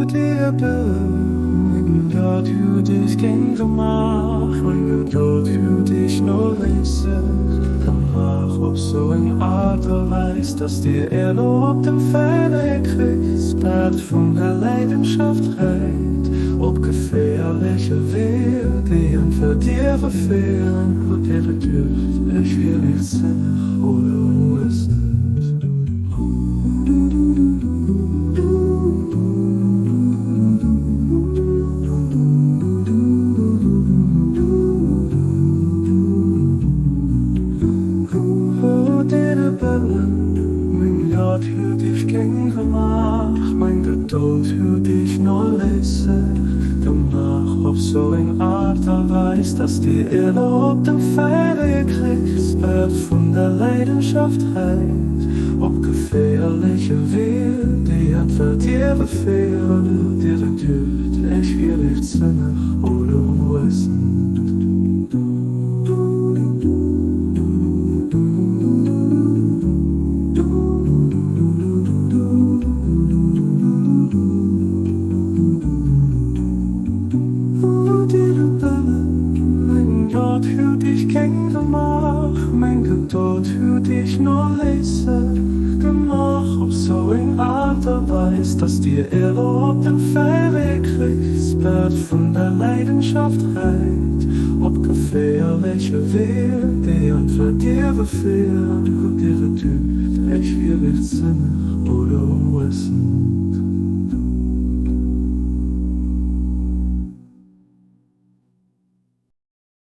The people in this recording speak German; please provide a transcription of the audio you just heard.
dir bin, Gott für dich ging gemacht, mein Gott für dich nur leise. Mach ob so in Art und Weise, dass dir erlaubt im Fälle kriegst, Bad von der Leidenschaft reit, ob gefährliche Wege, die für dir verfehlen, und dir dürft ich will nicht sein oder ist. Mein Gott für dich ging gemacht, mein Geduld für dich nur lese. Gemacht ob so in Art und Weise, dass dir erlaubt im Pfeile kriegst, Bad von der Leidenschaft heilt, ob gefährliche Wege, die für dir befehlen, dir dürft ich will nicht sinnig oder wissen. Gott für dich ging gemacht, mein Geduld für dich nur lese. Gemacht ob so in Art und Weise, dass dir erlaubt im Fälle kriegst, Bad von der Leidenschaft reit, ob gefährliche Wege, die für dir befehlen, und dir dürft ich will nicht sinnig oder wissen.